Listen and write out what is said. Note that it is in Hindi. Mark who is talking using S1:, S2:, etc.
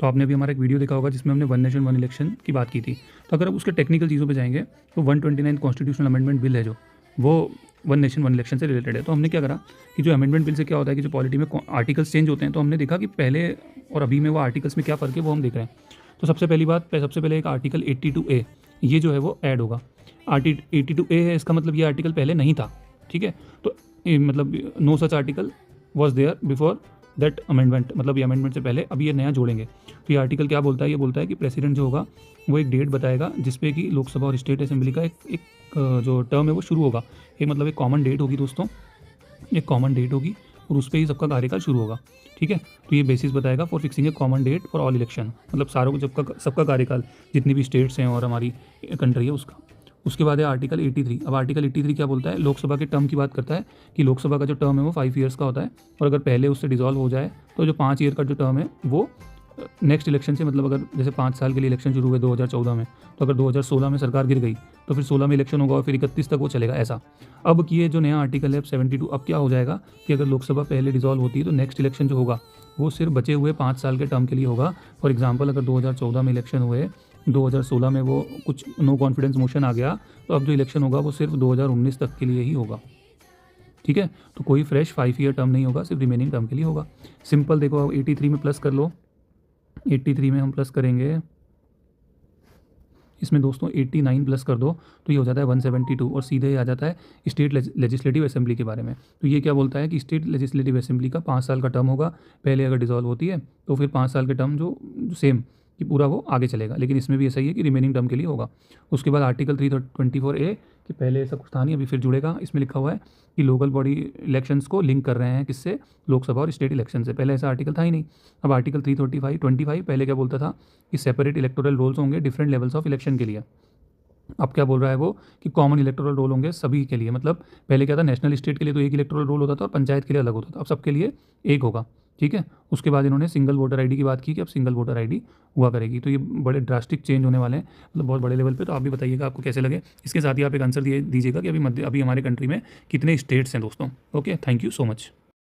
S1: तो आपने अभी हमारा एक वीडियो देखा होगा जिसमें हमने वन नेशन वन इलेक्शन की बात की थी। तो अगर आप उसके टेक्निकल चीज़ों पे जाएंगे तो 129 कॉन्स्टिट्यूशनल अमेंडमेंट बिल है जो, वो वन नेशन वन इलेक्शन से रिलेटेड है। तो हमने क्या करा कि जो अमेंडमेंट बिल से क्या होता है कि जो पॉलिटी में आर्टिकल्स चेंज होते हैं, तो हमने देखा कि पहले और अभी में वो आर्टिकल्स में क्या फ़र्क है वो हम देख रहे हैं। तो सबसे पहले एक आर्टिकल 82A ये जो है वो ऐड होगा। 82A है, इसका मतलब ये आर्टिकल पहले नहीं था, ठीक है। तो मतलब no such article was there before that amendment, मतलब ये अमेंडमेंट से पहले अभी ये नया जोड़ेंगे। तो ये आर्टिकल क्या बोलता है, ये बोलता है कि प्रेसिडेंट जो होगा वो एक डेट बताएगा जिसपे कि लोकसभा और स्टेट असेंबली का एक जो टर्म है वो शुरू होगा। एक मतलब एक कॉमन डेट होगी दोस्तों, एक कॉमन डेट होगी और उस पर ही सबका कार्यकाल शुरू होगा, ठीक है। तो ये बेसिस बताएगा for fixing a common date for all election, मतलब सारों को सबका कार्यकाल जितनी भी स्टेट्स हैं और हमारी कंट्री है उसका। उसके बाद है आर्टिकल 83। अब आर्टिकल 83 क्या बोलता है, लोकसभा के टर्म की बात करता है कि लोकसभा का जो टर्म है वो 5 ईयर्स का होता है, और अगर पहले उससे डिसॉल्व हो जाए तो जो 5 ईयर का जो टर्म है वो नेक्स्ट इलेक्शन से, मतलब अगर जैसे 5 साल के लिए इलेक्शन शुरू हुए 2014 में, तो अगर 2016 में सरकार गिर गई तो फिर 16 में इलेक्शन होगा और फिर 31 तक वो चलेगा ऐसा। अब कि ये जो नया आर्टिकल है 72, अब क्या हो जाएगा कि अगर लोकसभा पहले डिसॉल्व होती है तो नेक्स्ट इलेक्शन जो होगा वो सिर्फ बचे हुए 5 साल के टर्म के लिए होगा। फॉर एग्जाम्पल अगर 2014 में इलेक्शन हुए, 2016 में वो कुछ नो कॉन्फिडेंस मोशन आ गया, तो अब जो इलेक्शन होगा वो सिर्फ 2019 तक के लिए ही होगा, ठीक है। तो कोई फ्रेश 5 ईयर टर्म नहीं होगा, सिर्फ रिमेनिंग टर्म के लिए होगा। सिंपल देखो, अब 83 में प्लस कर लो, 83 में हम प्लस करेंगे, इसमें दोस्तों 89 प्लस कर दो तो ये हो जाता है 172, और सीधे ही आ जाता है स्टेट लेजिस्लेटिव असेंबली के बारे में। तो ये क्या बोलता है कि स्टेट लेजिस्लेटिव असेंबली का 5 साल का टर्म होगा, पहले अगर डिसॉल्व होती है तो फिर 5 साल के टर्म जो सेम कि पूरा वो आगे चलेगा, लेकिन इसमें भी ऐसा ही है कि रिमेनिंग टर्म के लिए होगा। उसके बाद आर्टिकल 324A कि पहले ऐसा कुछ था नहीं, अभी फिर जुड़ेगा। इसमें लिखा हुआ है कि लोकल बॉडी इलेक्शंस को लिंक कर रहे हैं किससे, लोकसभा और स्टेट इलेक्शन से। पहले ऐसा आर्टिकल था ही नहीं। अब आर्टिकल 325 पहले क्या बोलता था कि सेपरेट इलेक्टोरल रोल्स होंगे डिफरेंट लेवल्स ऑफ इलेक्शन के लिए। अब क्या बोल रहा है वो कि कॉमन इलेक्टोरल रोल होंगे सभी के लिए, मतलब पहले क्या था, नेशनल स्टेट के लिए तो एक इलेक्टोरल रोल होता था और पंचायत के लिए अलग होता था, अब सबके लिए एक होगा, ठीक है। उसके बाद इन्होंने सिंगल वोटर आईडी की बात की कि अब सिंगल वोटर आईडी हुआ करेगी। तो ये बड़े ड्रास्टिक चेंज होने वाले हैं, मतलब बहुत बड़े लेवल पे। तो आप भी बताइएगा आपको कैसे लगे। इसके साथ ही आप एक आंसर दीजिएगा कि अभी हमारे कंट्री में कितने स्टेट्स हैं दोस्तों। Okay, thank you so much.